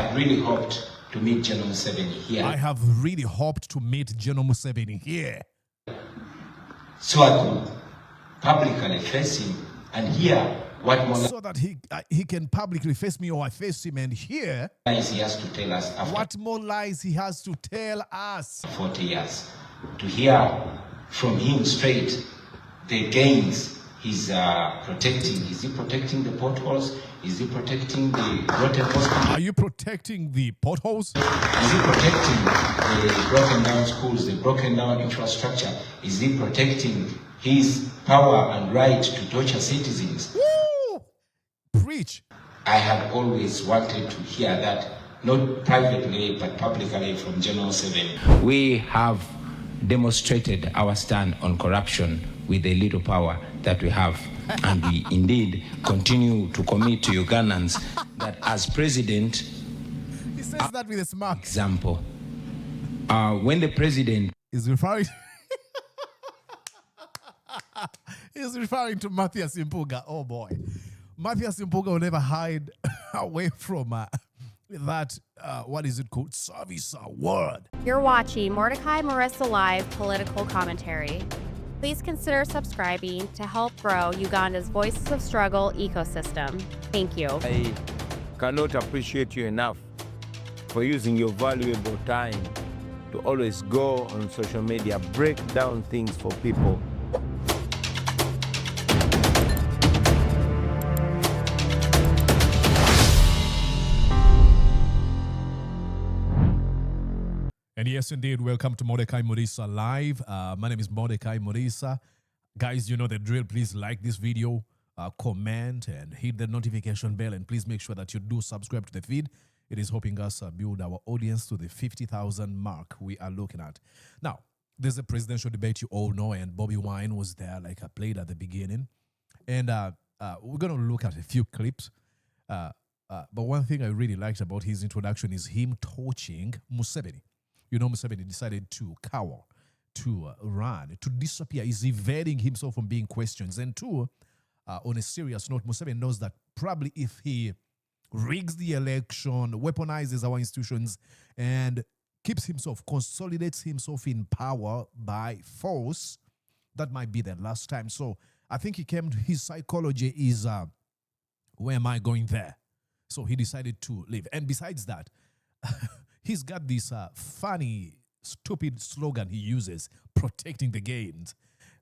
have really hoped to meet General Museveni here. I have really hoped to meet General Museveni here. So I could publicly face him and hear what more so that he can publicly face me or I face him and hear lies he has to tell us after what more lies he has to tell us. 40 years. To hear from him straight the gains he's protecting. Is he protecting the potholes? Is he protecting the rotten hospitals? Are you protecting the potholes? Is he protecting the broken down schools, the broken down infrastructure? Is he protecting his power and right to torture citizens? Woo! Preach. I have always wanted to hear that, not privately but publicly from General Museveni. We have demonstrated our stand on corruption with the little power that we have. And we indeed continue to commit to Ugandans that as president, he says that with a smile. Example, when the president is referring he's referring to Matthias Mpuuga. Oh boy. Matthias Mpuuga will never hide away from that, what is it called? Service word. You're watching Mordecai Marissa Live Political Commentary. Please consider subscribing to help grow Uganda's Voices of Struggle ecosystem. Thank you. I cannot appreciate you enough for using your valuable time to always go on social media, break down things for people. And yes, indeed, welcome to Mordecai Marissa Live. My name is Mordecai Marissa. Guys, you know the drill. Please like this video, comment, and hit the notification bell. And please make sure that you do subscribe to the feed. It is helping us build our audience to the 50,000 mark we are looking at. Now, there's a presidential debate you all know, and Bobi Wine was there, like I played at the beginning. And we're going to look at a few clips. But one thing I really liked about his introduction is him torching Museveni. You know, Museveni decided to cower, to run, to disappear. He's evading himself from being questioned. And two, on a serious note, Museveni knows that probably if he rigs the election, weaponizes our institutions, and keeps himself, consolidates himself in power by force, that might be the last time. So I think he came to his psychology is, where am I going there? So he decided to leave. And besides that, he's got this funny, stupid slogan he uses, protecting the gains.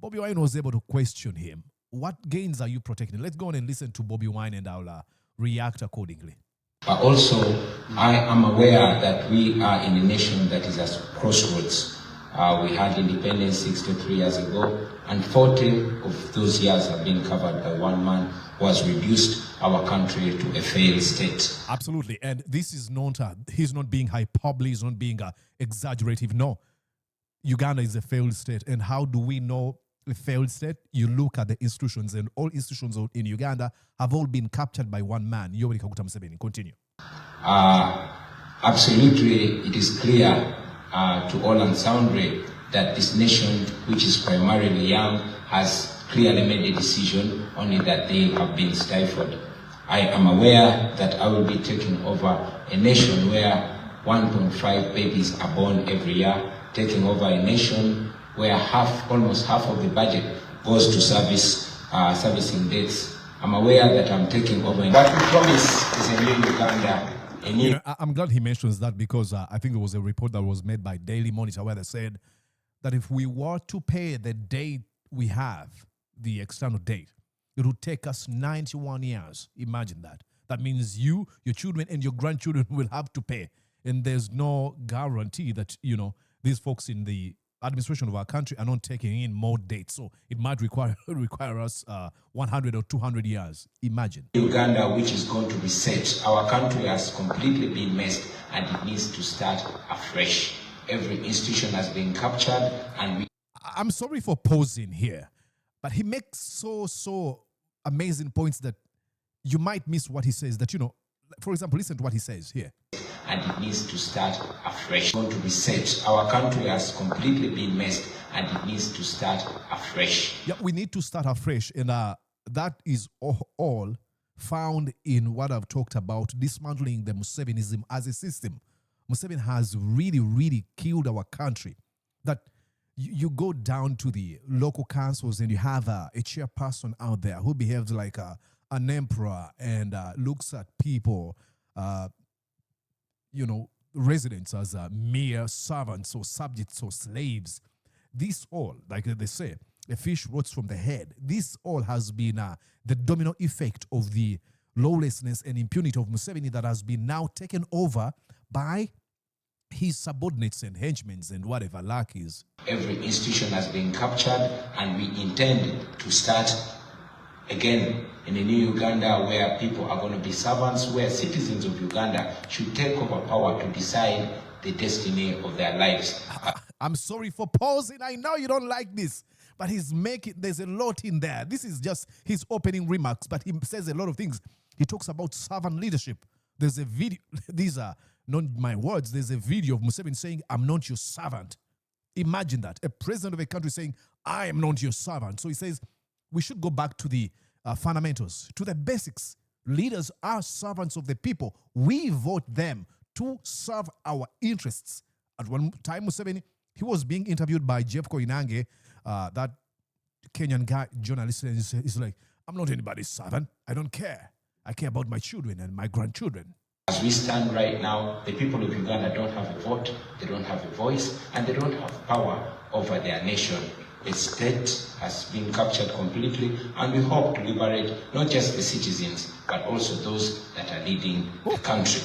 Bobi Wine was able to question him. What gains are you protecting? Let's go on and listen to Bobi Wine and I'll react accordingly. But also, I am aware that we are in a nation that is at crossroads. We had independence 63 years ago, and 40 of those years have been covered by one man who has reduced our country to a failed state. Absolutely. And this is not, he's not being hyperbole, he's not being exaggerative. No, Uganda is a failed state. And how do we know a failed state? You look at the institutions, and all institutions in Uganda have all been captured by one man. Yoweri Kaguta Museveni. Continue. Absolutely, it is clear to all and sundry that this nation, which is primarily young, has clearly made a decision, only that they have been stifled. I am aware that I will be taking over a nation where 1.5 babies are born every year, taking over a nation where almost half of the budget goes to servicing debts. I'm aware that I'm taking over. What we promise is a new Uganda. I'm glad he mentions that because I think there was a report that was made by Daily Monitor where they said that if we were to pay the date we have, the external date, it would take us 91 years. Imagine that. That means you, your children, and your grandchildren will have to pay. And there's no guarantee that, you know, these folks in the administration of our country are not taking in more dates. So it might require us 100 or 200 years. Imagine. Uganda, which is going to reset. Our country has completely been messed and it needs to start afresh. Every institution has been captured and I'm sorry for pausing here, but he makes so amazing points that you might miss what he says. That, you know, for example, listen to what he says here. And it needs to start afresh. Going to reset. Our country has completely been messed and it needs to start afresh. Yeah, we need to start afresh. And that is all found in what I've talked about, dismantling the Musevenism as a system. Museveni has really, really killed our country. That you go down to the local councils and you have a chairperson out there who behaves like an emperor and looks at people, residents as mere servants or subjects or slaves. This all, like they say, a fish rots from the head. This all has been the domino effect of the lawlessness and impunity of Museveni that has been now taken over by his subordinates and henchmen and whatever luck is. Every institution has been captured, and we intend to start again in a new Uganda where people are going to be servants, where citizens of Uganda should take over power to decide the destiny of their lives. I'm sorry for pausing. I know you don't like this, but there's a lot in there. This is just his opening remarks, but he says a lot of things. He talks about servant leadership. There's a video, these are not my words, there's a video of Museveni saying, "I'm not your servant." Imagine that, a president of a country saying, "I am not your servant." So he says, we should go back to the fundamentals, to the basics. Leaders are servants of the people. We vote them to serve our interests. At one time, Museveni, he was being interviewed by Jeff Koinange, that Kenyan guy, journalist, and he's like, "I'm not anybody's servant. I don't care. I care about my children and my grandchildren." As we stand right now, the people of Uganda don't have a vote, they don't have a voice, and they don't have power over their nation. The state has been captured completely, and we hope to liberate not just the citizens, but also those that are leading the country.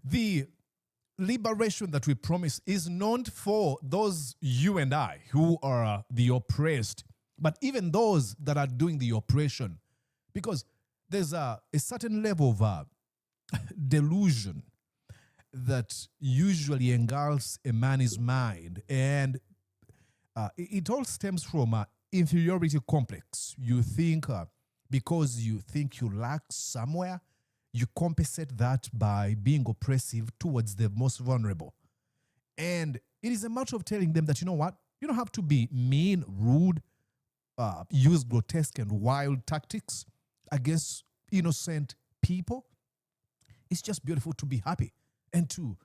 The liberation that we promise is not for those you and I who are the oppressed, but even those that are doing the oppression. Because there's a certain level of delusion that usually engulfs a man's mind. And it all stems from inferiority complex. You think because you think you lack somewhere, you compensate that by being oppressive towards the most vulnerable. And it is a matter of telling them that, you know what, you don't have to be mean, rude, use grotesque and wild tactics against innocent people. It's just beautiful to be happy and to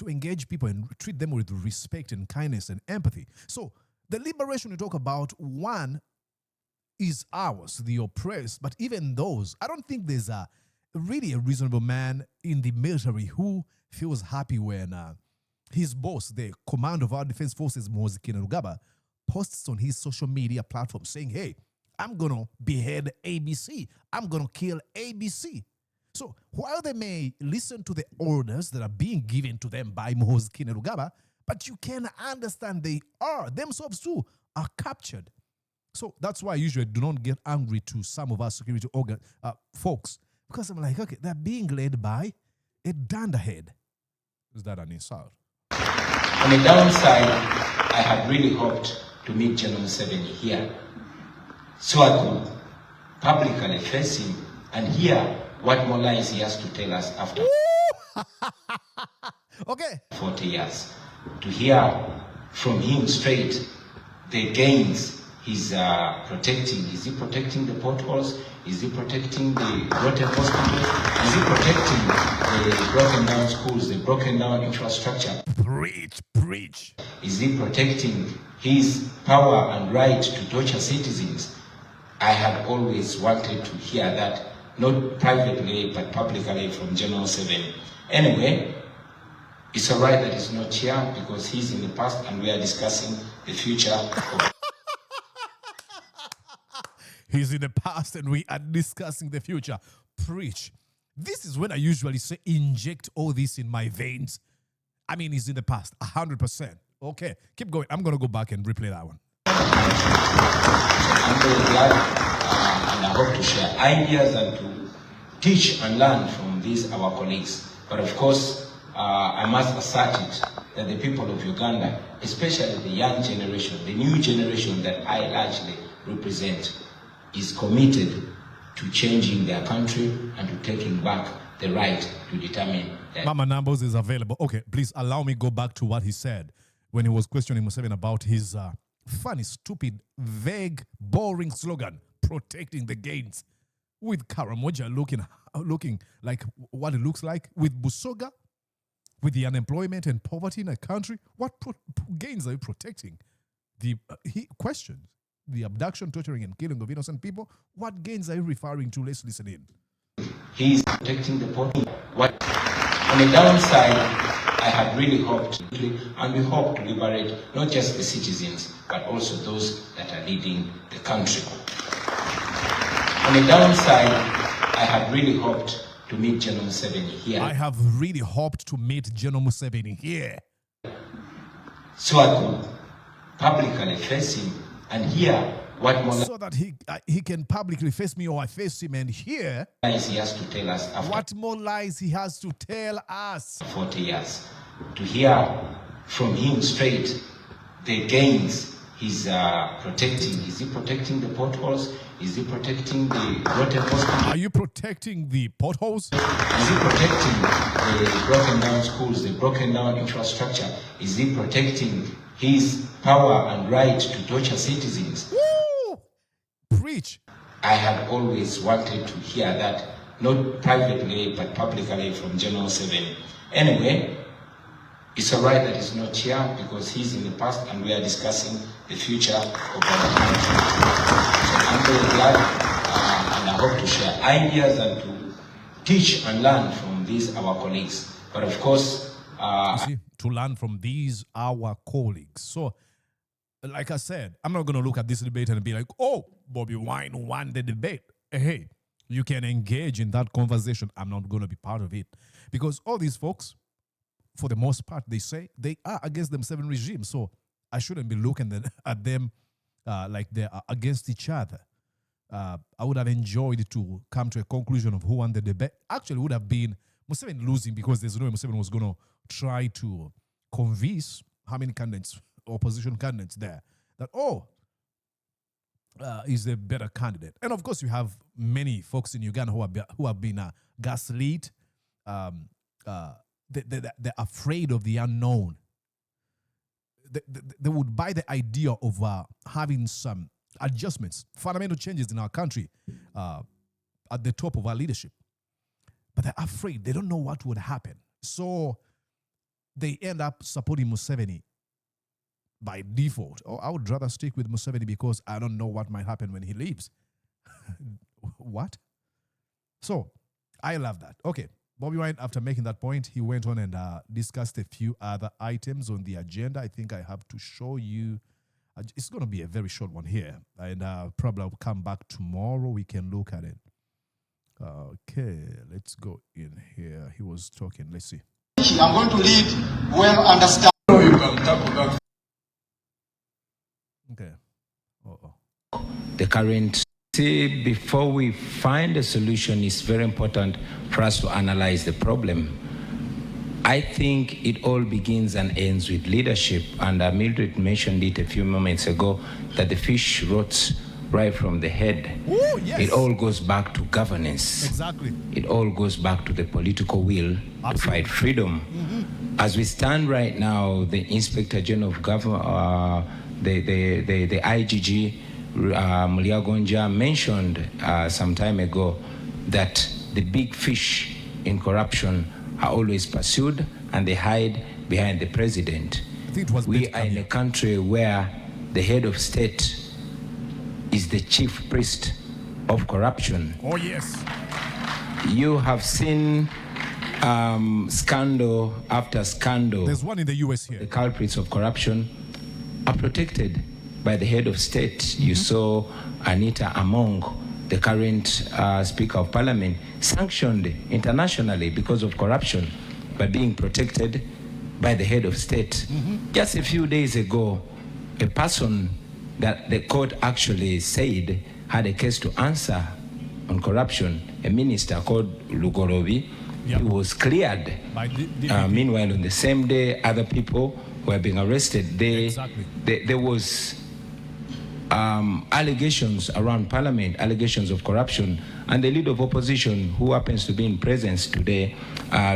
engage people and treat them with respect and kindness and empathy. So the liberation we talk about, one, is ours, the oppressed, but even those, I don't think there's really a reasonable man in the military who feels happy when his boss, the commander of our defense forces, Museveni, posts on his social media platform saying, "Hey, I'm going to behead ABC. I'm going to kill ABC." So while they may listen to the orders that are being given to them by Museveni, but you can understand they are, themselves too, are captured. So that's why I usually do not get angry to some of our security folks, because I'm like, okay, they're being led by a dunderhead. Is that an insult? On the downside, I had really hoped to meet General Museveni here, so I could publicly face him and hear what more lies he has to tell us after okay. 40 years. To hear from him straight the gains he's protecting. Is he protecting the potholes? Is he protecting the rotten hospitals? Is he protecting the broken down schools, the broken down infrastructure? Preach. Is he protecting his power and right to torture citizens? I had always wanted to hear that, not privately, but publicly from General Museveni. Anyway, it's all right that he's not here because he's in the past and we are discussing the future of He's in the past and we are discussing the future. Preach. This is when I usually say inject all this in my veins. I mean, he's in the past, 100%. Okay, keep going. I'm going to go back and replay that one. I'm very glad and I hope to share ideas and to teach and learn from these our colleagues. But of course, I must assert it that the people of Uganda, especially the young generation, the new generation that I largely represent, is committed to changing their country and to taking back the right to determine that. Mama Numbers is available. Okay, please allow me go back to what he said when he was questioning Museveni about his funny, stupid, vague, boring slogan, protecting the gains, with Karamoja looking like what it looks like, with Busoga, with the unemployment and poverty in a country, what gains are you protecting? He questions the abduction, torturing, and killing of innocent people. What gains are you referring to? Let's listen in. He's protecting the poor. What on the downside, I had really hoped, and we hope to liberate not just the citizens, but also those that are leading the country. On the downside, I had really hoped to meet General Museveni here. I have really hoped to meet General Museveni here, so I could publicly face him and hear what more so that he can publicly face me, or I face him and hear lies he has to tell us after what more lies he has to tell us. 40 years. To hear from him straight the gains he's protecting. Is he protecting the potholes? Is he protecting the rotten hospitals? Are you protecting the potholes? Is he protecting the broken down schools, the broken down infrastructure? Is he protecting his power and right to torture citizens? Woo! Preach. I have always wanted to hear that, not privately but publicly from General Museveni. Anyway, it's all right that he's not here because he's in the past and we are discussing the future of our country. So I'm very glad and I hope to share ideas and to teach and learn from these our colleagues. But of course, you see, to learn from these our colleagues. So, like I said, I'm not going to look at this debate and be like, oh, Bobi Wine won the debate. Hey, you can engage in that conversation. I'm not going to be part of it. Because all these folks, for the most part, they say they are against the Museveni regime. So I shouldn't be looking at them like they are against each other. I would have enjoyed to come to a conclusion of who won the debate. Actually, would have been Museveni losing, because there's no way Museveni was going to try to convince how many candidates, opposition candidates there, that, is a better candidate. And of course, you have many folks in Uganda who have been gaslit. They're afraid of the unknown. They would buy the idea of having some adjustments, fundamental changes in our country at the top of our leadership. But they're afraid. They don't know what would happen. So they end up supporting Museveni by default. Oh, I would rather stick with Museveni because I don't know what might happen when he leaves. What? So I love that. Okay. Bobi Wine, after making that point, he went on and discussed a few other items on the agenda. I think I have to show you. It's going to be a very short one here. And probably I'll come back tomorrow. We can look at it. Okay, let's go in here. He was talking. Let's see. I'm going to lead well understand. Okay. The current. See, before we find a solution, it's very important for us to analyze the problem. I think it all begins and ends with leadership, and Mildred mentioned it a few moments ago, that the fish rots right from the head. Ooh, yes. It all goes back to governance. Exactly. It all goes back to the political will to fight freedom. Mm-hmm. As we stand right now, the Inspector General of Government, the IGG, Mulyagonja mentioned some time ago that the big fish in corruption are always pursued and they hide behind the president. I think it was we are in a country where the head of state is the chief priest of corruption. Oh, yes. You have seen scandal after scandal. There's one in the US here. The culprits of corruption are protected by the head of state. Mm-hmm. You saw Anita Among, the current Speaker of Parliament, sanctioned internationally because of corruption by being protected by the head of state. Mm-hmm. Just a few days ago, a person that the court actually said had a case to answer on corruption, a minister called Lugorobi, yep, who was cleared. Meanwhile, on the same day, other people were being arrested. There was allegations around Parliament, allegations of corruption, and the leader of opposition, who happens to be in presence today,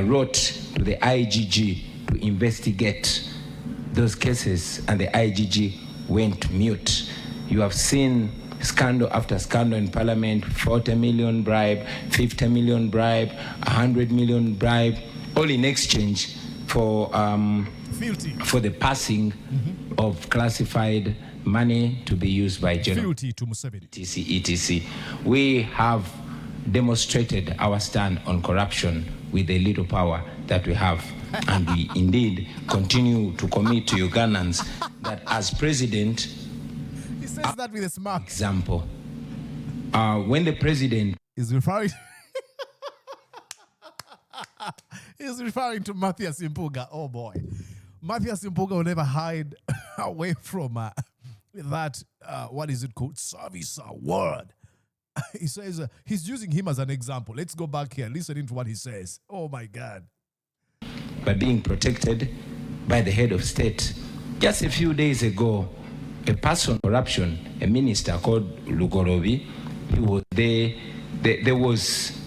wrote to the IGG to investigate those cases, and the IGG went mute. You have seen scandal after scandal in parliament, 40 million bribe, 50 million bribe, 100 million bribe, all in exchange for the passing of classified money to be used by general Fealty to Museveni. etc. We have demonstrated our stand on corruption with the little power that we have. And we indeed continue to commit to Ugandans that as president, He says that with a smile. example, when the president He's referring He's referring to Matthias Mpuuga. Oh boy. Matthias Mpuuga will never hide away from that, what is it called? Service word. He says he's using him as an example. Let's go back here, listening to what he says. Oh my God. by being protected by the head of state. Just a few days ago, a person corruption, a minister called Lugorobi, he was there was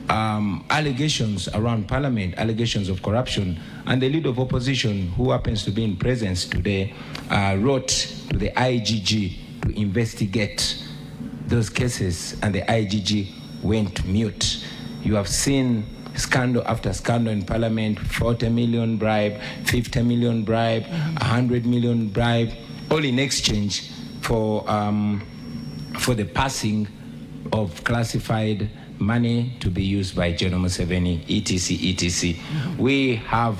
allegations around parliament, allegations of corruption, and the leader of opposition, who happens to be in presence today, wrote to the IGG to investigate those cases, and the IGG went mute. You have seen scandal after scandal in parliament, 40 million bribe, 50 million bribe, 100 million bribe, all in exchange for the passing of classified money to be used by General Museveni, etc. We have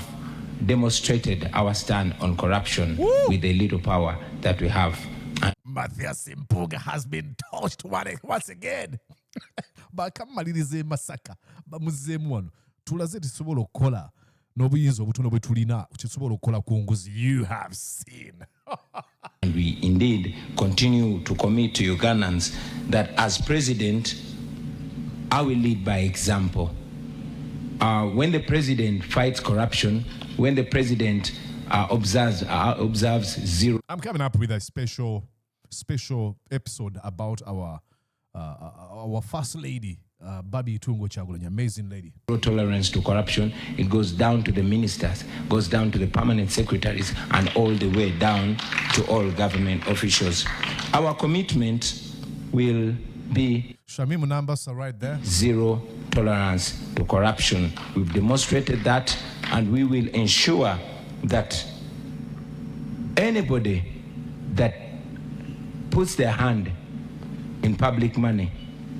demonstrated our stand on corruption with the little power that we have. Matthias Mpuuga has been touched once again. Bakamaliriza Masaka bamuzeemu wano tulaze tusobola okukola n'obuyinza obutono bwe tulina tusobola okukola ku nguzi. You have seen. And we indeed continue to commit to Ugandans that as president, I will lead by example. When the president fights corruption, when the president observes zero. I'm coming up with a special episode about our first lady, Babi Tungo Chagulanya, amazing lady. Zero tolerance to corruption. It goes down to the ministers, goes down to the permanent secretaries, and all the way down to all government officials. Our commitment will be Shamimu numbers are right there. zero tolerance to corruption. We've demonstrated that, and we will ensure that anybody that puts their hand in public money,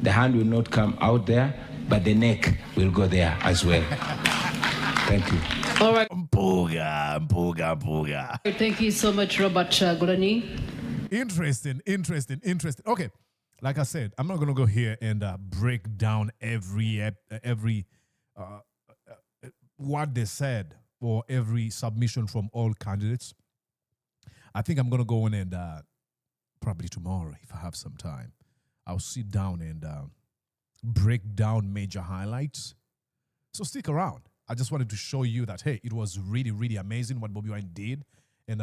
the hand will not come out there, but the neck will go there as well. Thank you. All right. Mpuuga. Thank you so much, Robert Gulani. Interesting. Okay, like I said, I'm not going to go here and break down every what they said or every submission from all candidates. I think I'm going to go in and probably tomorrow, if I have some time, I'll sit down and break down major highlights. So stick around. I just wanted to show you that, hey, it was really, really amazing what Bobi Wine did. And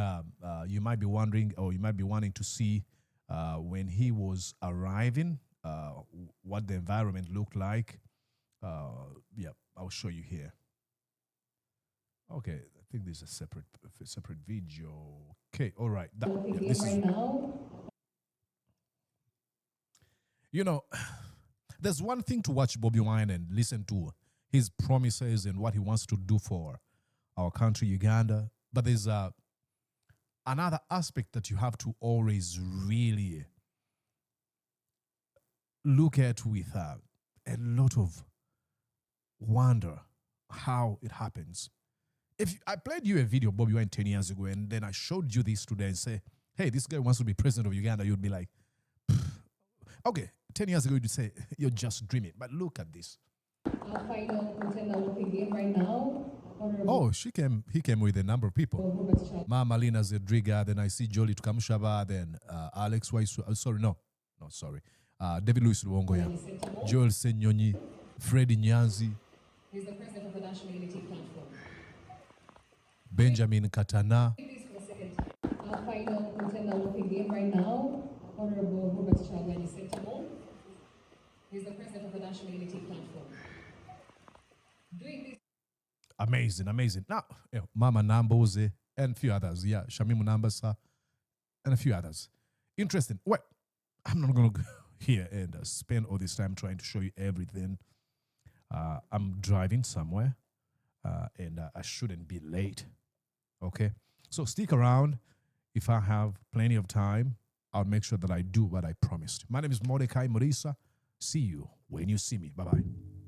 you might be wondering, or you might be wanting to see when he was arriving, what the environment looked like. Yeah, I'll show you here. Okay, I think there's a separate video. Okay, all right. This is, you know, there's one thing to watch Bobi Wine and listen to his promises and what he wants to do for our country, Uganda. But there's another aspect that you have to always really look at with a lot of wonder how it happens. If I played you a video of Bobi Wine 10 years ago and then I showed you this today and say, hey, this guy wants to be president of Uganda, you'd be like, okay, 10 years ago you'd say, you're just dreaming. But look at this. Our final contender looking game right now. Oh, he came with a number of people. Mama Lina Zedriga, then I see Jolie Tukamshaba, then Alex Waisu, David Louis Luongoya, Joel Senyonyi, Freddie Nyanzi. He's the president of the National Unity Platform. Benjamin Katana. Our final contender looking game right now. Honorable Robert Chagulani Sentinel. He's the president of the National Unity Platform. Doing this. Amazing. Now, Mama Namboze and a few others. Yeah, Shamimu Nambasa and a few others. Interesting. Well, I'm not going to go here and spend all this time trying to show you everything. I'm driving somewhere and I shouldn't be late. Okay? So stick around. If I have plenty of time, I'll make sure that I do what I promised. My name is Mordecai Morisa. See you when you see me. Bye-bye.